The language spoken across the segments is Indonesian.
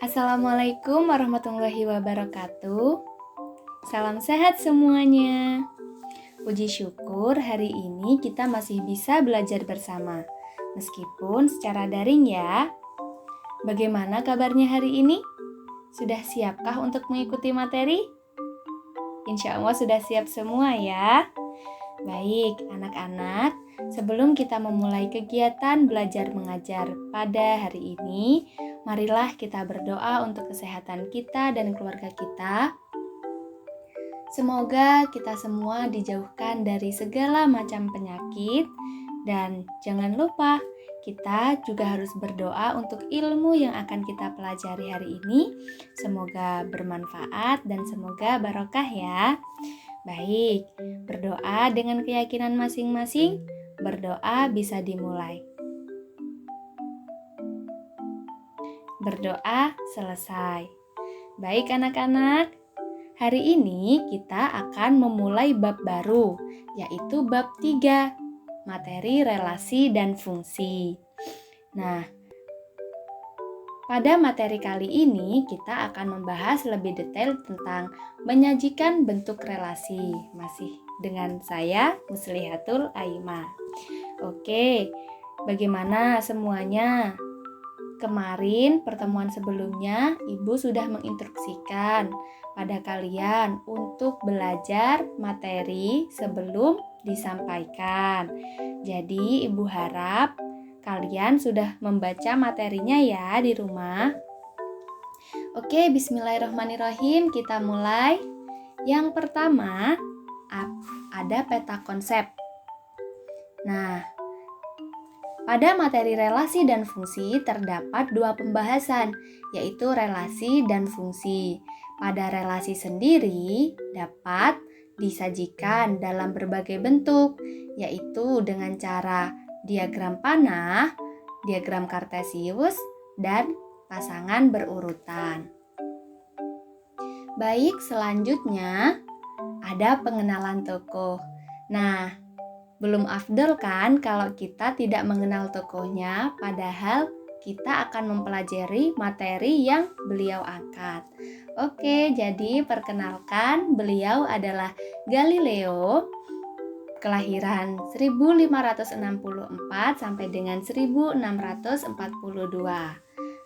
Assalamualaikum warahmatullahi wabarakatuh. Salam sehat semuanya. Puji syukur hari ini kita masih bisa belajar bersama, meskipun secara daring ya. Bagaimana kabarnya hari ini? Sudah siapkah untuk mengikuti materi? Insya Allah sudah siap semua ya. Baik, anak-anak, sebelum kita memulai kegiatan belajar mengajar pada hari ini, marilah kita berdoa untuk kesehatan kita dan keluarga kita. Semoga kita semua dijauhkan dari segala macam penyakit, dan jangan lupa kita juga harus berdoa untuk ilmu yang akan kita pelajari hari ini. Semoga bermanfaat dan semoga barokah ya. Baik, berdoa dengan keyakinan masing-masing. Berdoa bisa dimulai. Berdoa selesai. Baik anak-anak, hari ini kita akan memulai bab baru, yaitu bab 3, materi relasi dan fungsi. Nah, pada materi kali ini kita akan membahas lebih detail tentang menyajikan bentuk relasi. Masih dengan saya, Muslihatul Aima. Oke, bagaimana semuanya? Kemarin pertemuan sebelumnya Ibu sudah menginstruksikan pada kalian untuk belajar materi sebelum disampaikan. Jadi Ibu harap kalian sudah membaca materinya ya di rumah. Oke, bismillahirrahmanirrahim, kita mulai. Yang pertama, ada peta konsep. Nah, pada materi relasi dan fungsi terdapat 2 pembahasan, yaitu relasi dan fungsi. Pada relasi sendiri dapat disajikan dalam berbagai bentuk, yaitu dengan cara diagram panah, diagram kartesius, dan pasangan berurutan. Baik, selanjutnya ada pengenalan tokoh. Nah, belum afdol kan kalau kita tidak mengenal tokohnya, padahal kita akan mempelajari materi yang beliau angkat. Oke, jadi perkenalkan, beliau adalah Galileo, kelahiran 1564 sampai dengan 1642.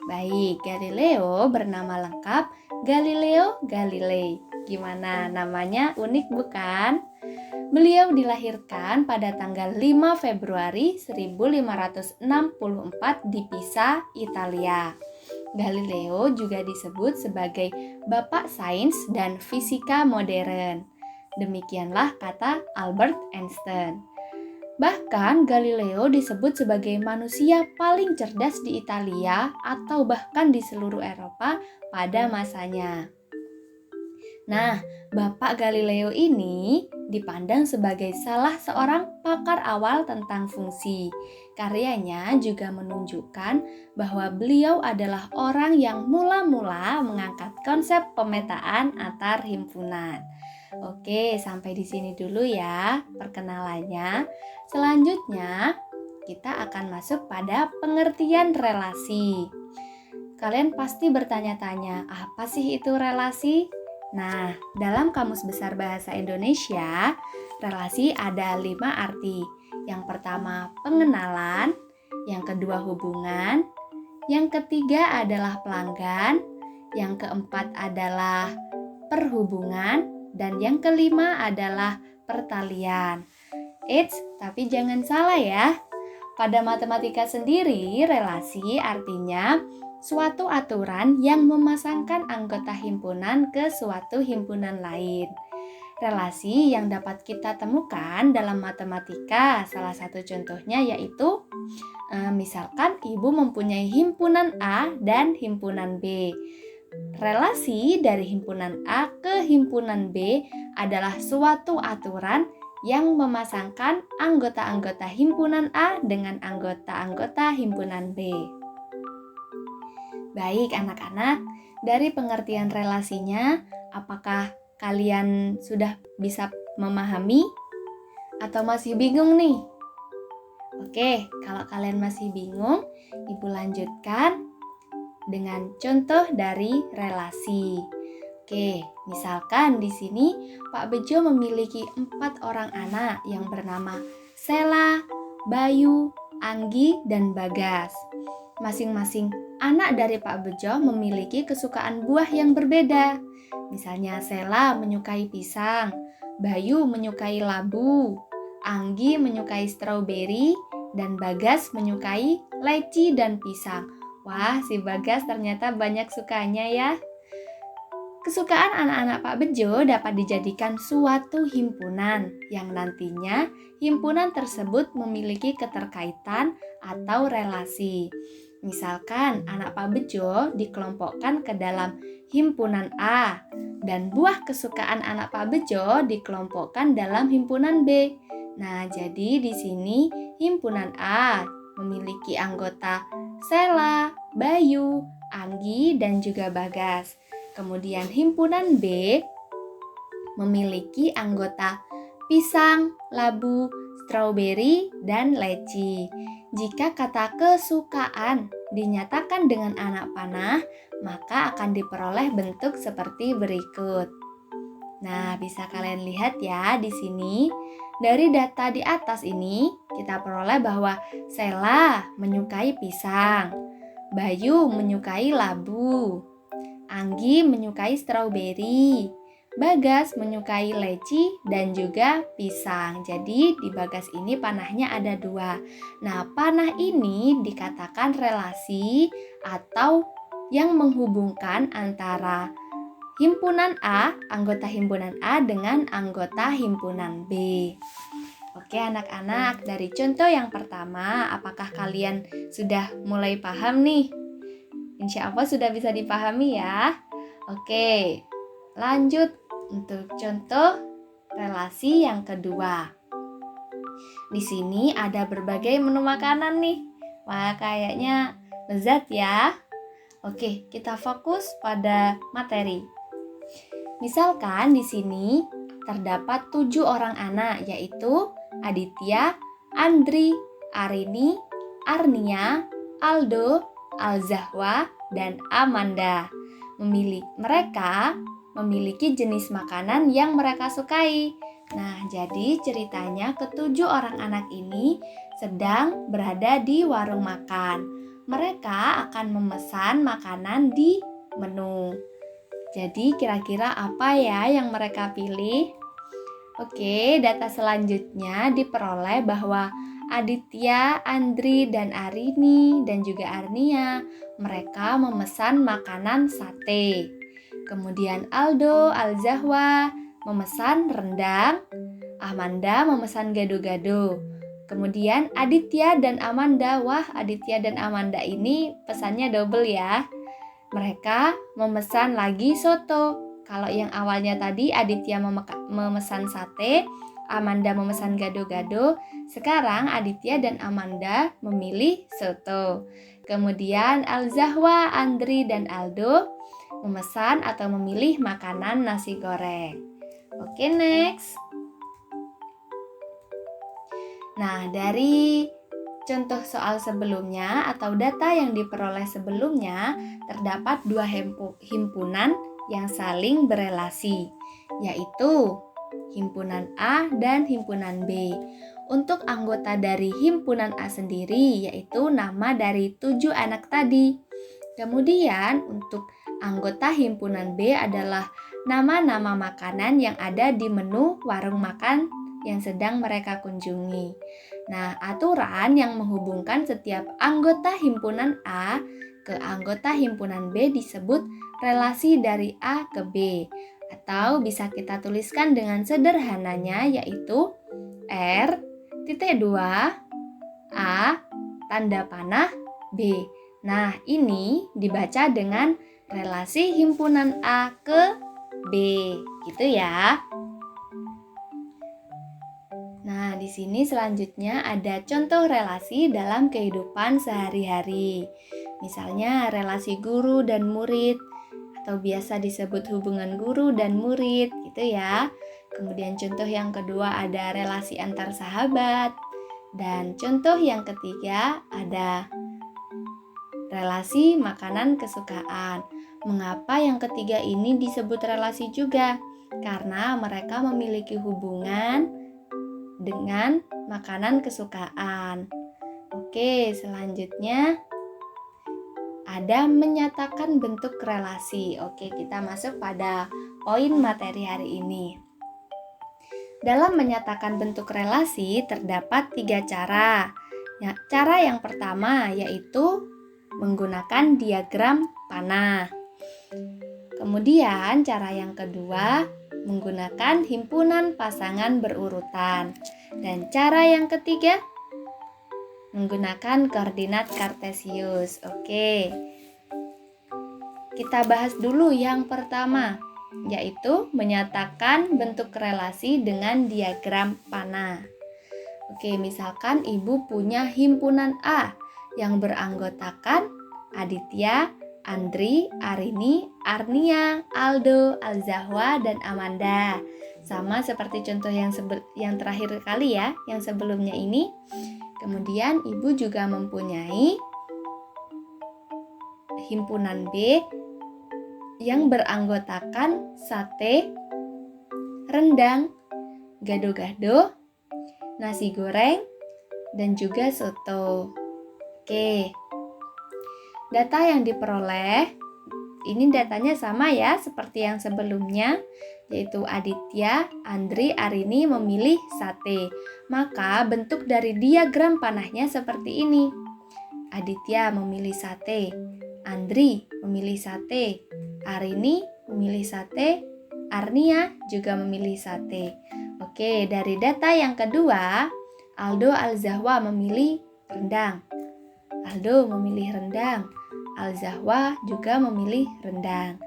Baik, Galileo bernama lengkap Galileo Galilei. Gimana, namanya unik bukan? Beliau dilahirkan pada tanggal 5 Februari 1564 di Pisa, Italia. Galileo juga disebut sebagai Bapak Sains dan Fisika Modern. Demikianlah kata Albert Einstein. Bahkan Galileo disebut sebagai manusia paling cerdas di Italia atau bahkan di seluruh Eropa pada masanya. Nah, Bapak Galileo ini dipandang sebagai salah seorang pakar awal tentang fungsi. Karyanya juga menunjukkan bahwa beliau adalah orang yang mula-mula mengangkat konsep pemetaan antar himpunan. Oke, sampai di sini dulu ya perkenalannya. Selanjutnya, kita akan masuk pada pengertian relasi. Kalian pasti bertanya-tanya, apa sih itu relasi? Nah, dalam Kamus Besar Bahasa Indonesia, relasi ada 5 arti. Yang pertama, pengenalan. Yang kedua, hubungan. Yang ketiga adalah pelanggan. Yang keempat adalah perhubungan. Dan yang kelima adalah pertalian. Eits, tapi jangan salah ya. Pada matematika sendiri, relasi artinya suatu aturan yang memasangkan anggota himpunan ke suatu himpunan lain. Relasi yang dapat kita temukan dalam matematika, salah satu contohnya yaitu misalkan ibu mempunyai himpunan A dan himpunan B. Relasi dari himpunan A ke himpunan B adalah suatu aturan yang memasangkan anggota-anggota himpunan A dengan anggota-anggota himpunan B. Baik anak-anak, dari pengertian relasinya, apakah kalian sudah bisa memahami atau masih bingung nih? Oke, kalau kalian masih bingung, Ibu lanjutkan. dengan contoh dari relasi. Oke, misalkan di sini Pak Bejo memiliki 4 orang anak yang bernama Sela, Bayu, Anggi, dan Bagas. Masing-masing anak dari Pak Bejo memiliki kesukaan buah yang berbeda. Misalnya Sela menyukai pisang, Bayu menyukai labu, Anggi menyukai stroberi, dan Bagas menyukai leci dan pisang. Wah, si Bagas ternyata banyak sukanya ya. Kesukaan anak-anak Pak Bejo dapat dijadikan suatu himpunan yang nantinya himpunan tersebut memiliki keterkaitan atau relasi. Misalkan anak Pak Bejo dikelompokkan ke dalam himpunan A dan buah kesukaan anak Pak Bejo dikelompokkan dalam himpunan B. Nah, jadi di sini himpunan A memiliki anggota Sela, Bayu, Anggi, dan juga Bagas. Kemudian himpunan B memiliki anggota pisang, labu, stroberi, dan leci. Jika kata kesukaan dinyatakan dengan anak panah, maka akan diperoleh bentuk seperti berikut. Nah, bisa kalian lihat ya di sini. Dari data di atas ini, kita peroleh bahwa Sela menyukai pisang, Bayu menyukai labu, Anggi menyukai stroberi, Bagas menyukai leci dan juga pisang. Jadi di Bagas ini panahnya ada 2. Nah, panah ini dikatakan relasi atau yang menghubungkan antara himpunan A, anggota himpunan A dengan anggota himpunan B. Oke anak-anak, dari contoh yang pertama, apakah kalian sudah mulai paham nih? Insya Allah sudah bisa dipahami ya. Oke, lanjut untuk contoh relasi yang kedua. Di sini ada berbagai menu makanan nih. Wah, kayaknya lezat ya. Oke, kita fokus pada materi. Misalkan di sini terdapat 7 orang anak, yaitu Aditya, Andri, Arini, Arnia, Aldo, Al-Zahwa, dan Amanda. Mereka memiliki jenis makanan yang mereka sukai. Nah, jadi ceritanya ketujuh orang anak ini sedang berada di warung makan. Mereka akan memesan makanan di menu. Jadi kira-kira apa ya yang mereka pilih? Oke, data selanjutnya diperoleh bahwa Aditya, Andri, dan Arini, dan juga Arnia, mereka memesan makanan sate. Kemudian Aldo, Al-Zahwa memesan rendang, Amanda memesan gado-gado. Kemudian Aditya dan Amanda, wah Aditya dan Amanda ini pesannya double ya. Mereka memesan lagi soto. Kalau yang awalnya tadi Aditya memesan sate, Amanda memesan gado-gado, sekarang Aditya dan Amanda memilih soto. Kemudian Al-Zahwa, Andri, dan Aldo memesan atau memilih makanan nasi goreng. Oke, next. Nah, dari contoh soal sebelumnya atau data yang diperoleh sebelumnya, terdapat 2 himpunan yang saling berelasi, yaitu himpunan A dan himpunan B. Untuk anggota dari himpunan A sendiri, yaitu nama dari 7 anak tadi. Kemudian untuk anggota himpunan B adalah nama-nama makanan yang ada di menu warung makan yang sedang mereka kunjungi. Nah, aturan yang menghubungkan setiap anggota himpunan A ke anggota himpunan B disebut relasi dari A ke B. Atau bisa kita tuliskan dengan sederhananya yaitu R.2 A tanda panah B. Nah, ini dibaca dengan relasi himpunan A ke B, gitu ya. Nah, di sini selanjutnya ada contoh relasi dalam kehidupan sehari-hari. Misalnya relasi guru dan murid, atau biasa disebut hubungan guru dan murid, gitu ya. Kemudian contoh yang kedua ada relasi antar sahabat. Dan contoh yang ketiga ada relasi makanan kesukaan. Mengapa yang ketiga ini disebut relasi juga? Karena mereka memiliki hubungan dengan makanan kesukaan. Oke, selanjutnya ada menyatakan bentuk relasi. Oke, kita masuk pada poin materi hari ini. Dalam menyatakan bentuk relasi terdapat 3 cara. Ya, cara yang pertama yaitu menggunakan diagram panah. Kemudian cara yang kedua menggunakan himpunan pasangan berurutan. Dan cara yang ketiga menggunakan koordinat kartesius. Oke. Kita bahas dulu yang pertama, yaitu menyatakan bentuk relasi dengan diagram panah. Oke, misalkan ibu punya himpunan A yang beranggotakan Aditya, Andri, Arini, Arnia, Aldo, Alzahwa, dan Amanda. Sama seperti contoh yang terakhir kali ya, yang sebelumnya ini. Kemudian ibu juga mempunyai himpunan B yang beranggotakan sate, rendang, gado-gado, nasi goreng, dan juga soto. Oke. Data yang diperoleh, ini datanya sama ya seperti yang sebelumnya, yaitu Aditya, Andri, Arini memilih sate. Maka bentuk dari diagram panahnya seperti ini. Aditya memilih sate, Andri memilih sate, Arini memilih sate, Arnia juga memilih sate. Oke, dari data yang kedua, Aldo Alzahwa memilih rendang. Aldo memilih rendang, Alzahwa juga memilih rendang.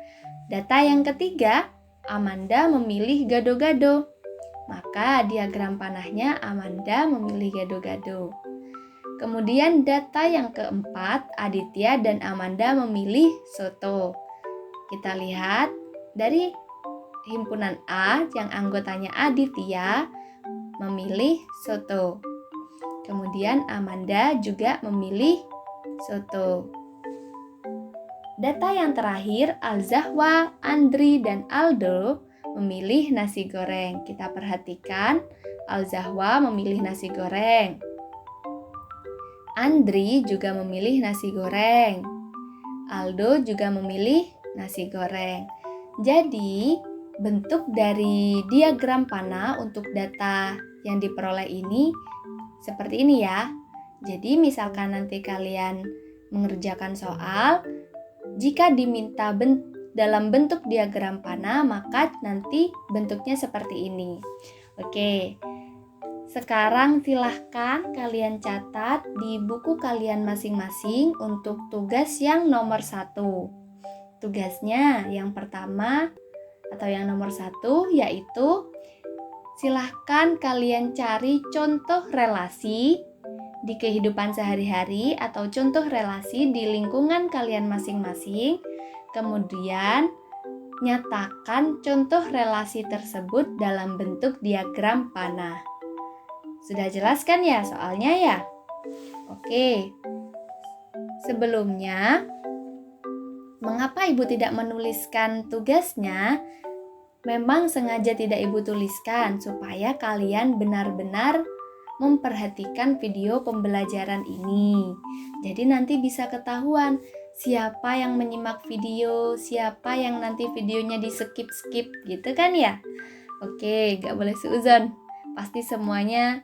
Data yang ketiga, Amanda memilih gado-gado. Maka diagram panahnya Amanda memilih gado-gado. Kemudian data yang keempat, Aditya dan Amanda memilih soto. Kita lihat dari himpunan A yang anggotanya Aditya memilih soto. Kemudian Amanda juga memilih soto. Data yang terakhir, Alzahwa, Andri, dan Aldo memilih nasi goreng. Kita perhatikan, Alzahwa memilih nasi goreng. Andri juga memilih nasi goreng. Aldo juga memilih nasi goreng. Jadi, bentuk dari diagram panah untuk data yang diperoleh ini seperti ini ya. Jadi, misalkan nanti kalian mengerjakan soal, jika diminta dalam bentuk diagram panah, maka nanti bentuknya seperti ini. Oke, sekarang silahkan kalian catat di buku kalian masing-masing untuk tugas yang nomor 1. Tugasnya yang pertama atau yang nomor 1 yaitu silahkan kalian cari contoh relasi di kehidupan sehari-hari atau contoh relasi di lingkungan kalian masing-masing. Kemudian nyatakan contoh relasi tersebut dalam bentuk diagram panah. Sudah jelas kan ya soalnya ya? Oke. Sebelumnya, mengapa Ibu tidak menuliskan tugasnya? Memang sengaja tidak Ibu tuliskan supaya kalian benar-benar memperhatikan video pembelajaran ini. Jadi nanti bisa ketahuan siapa yang menyimak video, siapa yang nanti videonya di skip-skip gitu kan ya? Oke, gak boleh seuzon. Pasti semuanya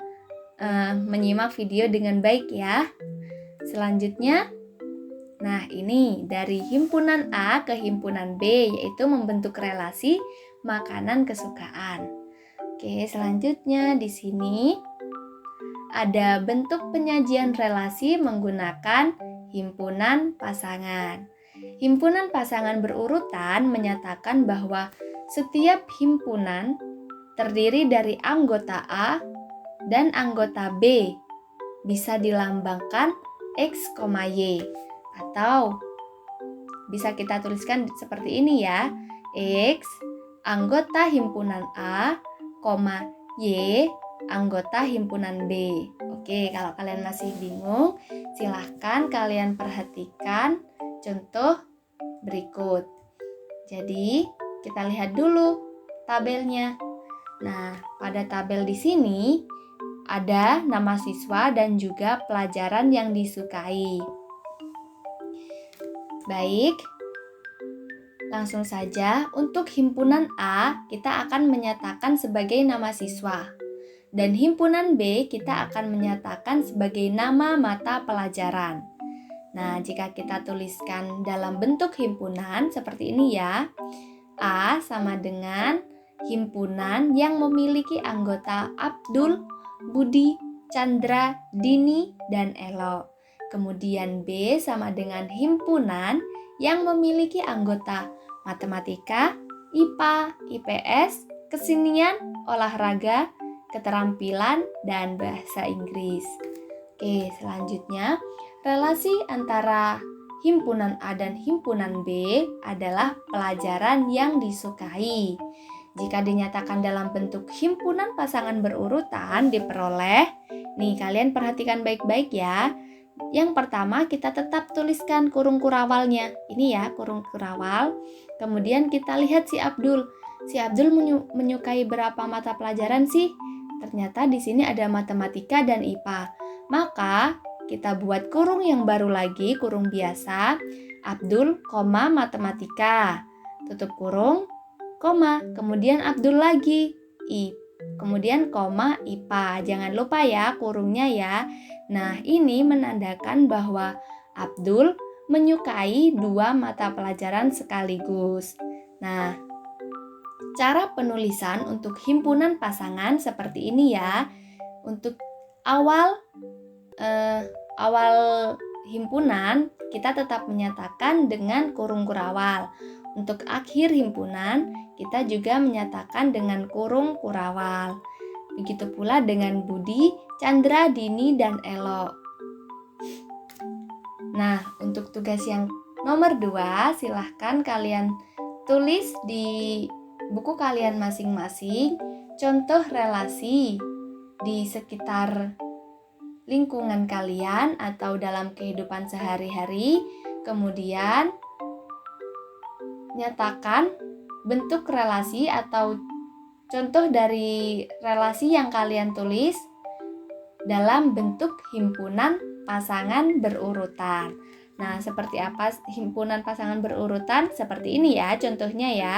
menyimak video dengan baik ya. Selanjutnya, nah ini dari himpunan A ke himpunan B yaitu membentuk relasi makanan kesukaan. Oke, selanjutnya di sini ada bentuk penyajian relasi menggunakan himpunan pasangan. Himpunan pasangan berurutan menyatakan bahwa setiap himpunan terdiri dari anggota A dan anggota B bisa dilambangkan X, Y atau bisa kita tuliskan seperti ini ya. X anggota himpunan A, Y anggota himpunan B. Oke, kalau kalian masih bingung, Silahkan kalian perhatikan contoh berikut. Jadi, kita lihat dulu tabelnya. Nah, pada tabel di sini ada nama siswa dan juga pelajaran yang disukai. Baik, langsung saja untuk himpunan A kita akan menyatakan sebagai nama siswa. Dan himpunan B kita akan menyatakan sebagai nama mata pelajaran. Nah, jika kita tuliskan dalam bentuk himpunan seperti ini ya. A sama dengan himpunan yang memiliki anggota Abdul, Budi, Chandra, Dini, dan Elo. Kemudian B sama dengan himpunan yang memiliki anggota matematika, IPA, IPS, kesenian, olahraga, keterampilan, dan bahasa Inggris. Oke, selanjutnya relasi antara himpunan A dan himpunan B adalah pelajaran yang disukai. Jika dinyatakan dalam bentuk himpunan pasangan berurutan diperoleh, nih kalian perhatikan baik-baik ya. Yang pertama kita tetap tuliskan kurung kurawalnya. Ini ya kurung kurawal. Kemudian kita lihat si Abdul. Si Abdul menyukai berapa mata pelajaran sih? Ternyata di sini ada matematika dan IPA. Maka kita buat kurung yang baru lagi, kurung biasa. Abdul, matematika. Tutup kurung, koma. Kemudian Abdul lagi. Kemudian koma IPA. Jangan lupa ya kurungnya ya. Nah, ini menandakan bahwa Abdul menyukai 2 mata pelajaran sekaligus. Nah, cara penulisan untuk himpunan pasangan seperti ini ya. Untuk awal himpunan kita tetap menyatakan dengan kurung kurawal. Untuk akhir himpunan kita juga menyatakan dengan kurung kurawal. Begitu pula dengan Budi, Chandra, Dini, dan Elo. Nah, untuk tugas yang nomor 2, silahkan kalian tulis di buku kalian masing-masing contoh relasi di sekitar lingkungan kalian atau dalam kehidupan sehari-hari. Kemudian nyatakan bentuk relasi atau contoh dari relasi yang kalian tulis dalam bentuk himpunan pasangan berurutan. Nah, seperti apa himpunan pasangan berurutan? Seperti ini ya contohnya ya.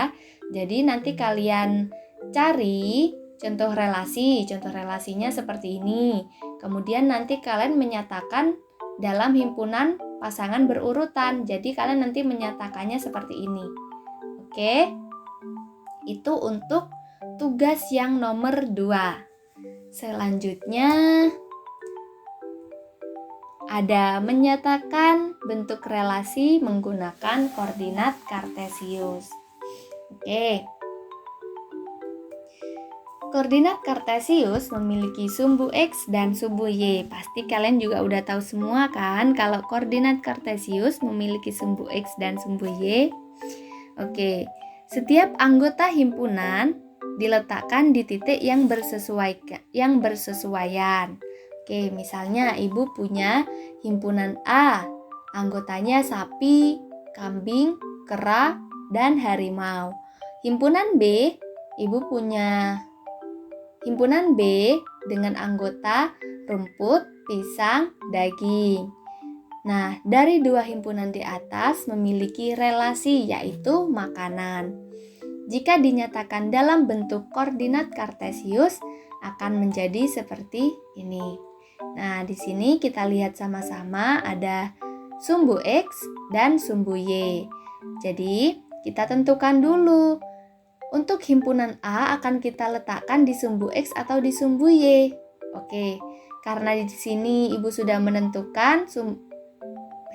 Jadi nanti kalian cari contoh relasi. Contoh relasinya seperti ini. Kemudian nanti kalian menyatakan dalam himpunan pasangan berurutan. Jadi kalian nanti menyatakannya seperti ini. Oke. Itu untuk tugas yang nomor 2. Selanjutnya ada menyatakan bentuk relasi menggunakan koordinat Kartesius. Oke. Koordinat Kartesius memiliki sumbu X dan sumbu Y. Pasti kalian juga udah tahu semua kan kalau koordinat Kartesius memiliki sumbu X dan sumbu Y. Oke. Setiap anggota himpunan diletakkan di titik yang bersesuaian. Oke, misalnya ibu punya himpunan A, anggotanya sapi, kambing, kera, dan harimau. Himpunan B, ibu punya himpunan B dengan anggota rumput, pisang, daging. Nah, dari 2 himpunan di atas memiliki relasi yaitu makanan. Jika dinyatakan dalam bentuk koordinat Kartesius akan menjadi seperti ini. Nah, di sini kita lihat sama-sama ada sumbu X dan sumbu Y. Jadi, kita tentukan dulu. Untuk himpunan A akan kita letakkan di sumbu X atau di sumbu Y. Oke, karena di sini Ibu sudah menentukan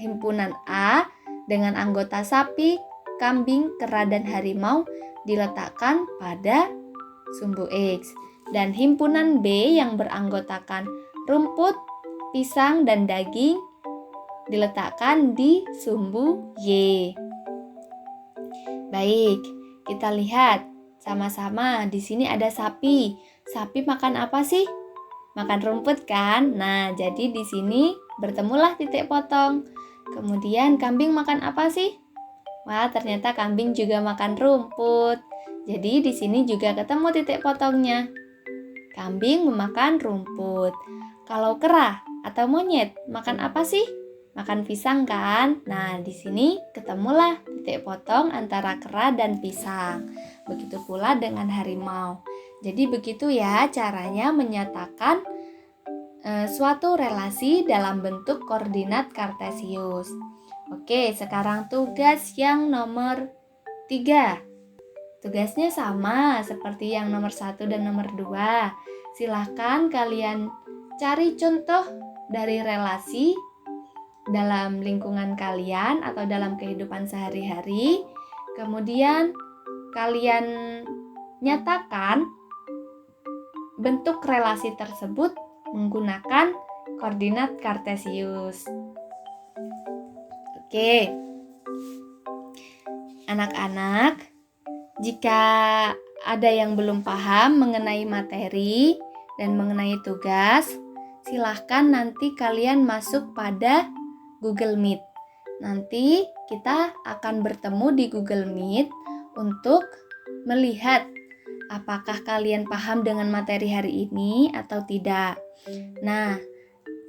himpunan A dengan anggota sapi, kambing, kera, dan harimau diletakkan pada sumbu X. Dan himpunan B yang beranggotakan rumput, pisang, dan daging diletakkan di sumbu Y. Baik, kita lihat sama-sama. Di sini ada sapi. Sapi makan apa sih? Makan rumput kan? Nah, jadi di sini bertemulah titik potong. Kemudian kambing makan apa sih? Wah, ternyata kambing juga makan rumput. Jadi di sini juga ketemu titik potongnya. Kambing memakan rumput. Kalau kera atau monyet makan apa sih? Makan pisang kan? Nah, di sini ketemulah titik potong antara kera dan pisang. Begitu pula dengan harimau. Jadi begitu ya caranya menyatakan suatu relasi dalam bentuk koordinat kartesius. Oke, sekarang tugas yang nomor 3. Tugasnya sama seperti yang nomor 1 dan nomor 2. Silahkan kalian cari contoh dari relasi dalam lingkungan kalian atau dalam kehidupan sehari-hari. Kemudian kalian nyatakan bentuk relasi tersebut menggunakan koordinat kartesius. Oke, anak-anak, jika ada yang belum paham mengenai materi dan mengenai tugas, silahkan nanti kalian masuk pada Google Meet. Nanti kita akan bertemu di Google Meet untuk melihat apakah kalian paham dengan materi hari ini atau tidak. Nah,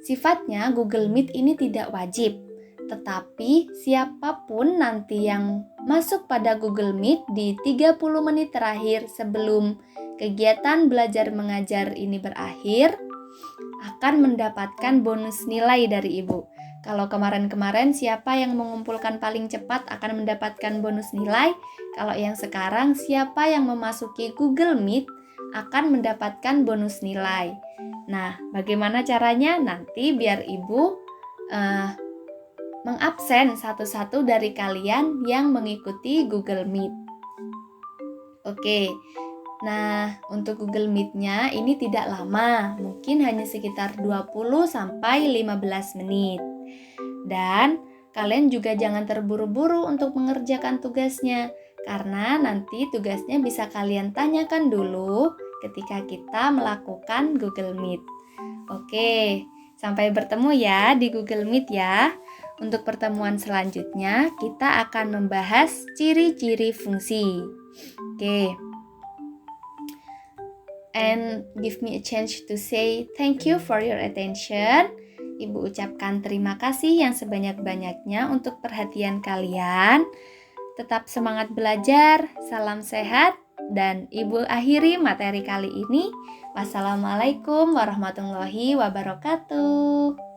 sifatnya Google Meet ini tidak wajib, tetapi siapapun nanti yang masuk pada Google Meet di 30 menit terakhir sebelum kegiatan belajar mengajar ini berakhir akan mendapatkan bonus nilai dari Ibu. Kalau kemarin-kemarin siapa yang mengumpulkan paling cepat akan mendapatkan bonus nilai. Kalau yang sekarang siapa yang memasuki Google Meet akan mendapatkan bonus nilai. Nah, bagaimana caranya? Nanti biar Ibu mengabsen satu-satu dari kalian yang mengikuti Google Meet. Oke, nah untuk Google Meet-nya ini tidak lama, mungkin hanya sekitar 20-15 menit. Dan kalian juga jangan terburu-buru untuk mengerjakan tugasnya, karena nanti tugasnya bisa kalian tanyakan dulu ketika kita melakukan Google Meet. Oke, sampai bertemu ya di Google Meet ya. Untuk pertemuan selanjutnya, kita akan membahas ciri-ciri fungsi. Oke. And give me a chance to say thank you for your attention. Ibu ucapkan terima kasih yang sebanyak-banyaknya untuk perhatian kalian. Tetap semangat belajar, salam sehat, dan Ibu akhiri materi kali ini. Wassalamualaikum warahmatullahi wabarakatuh.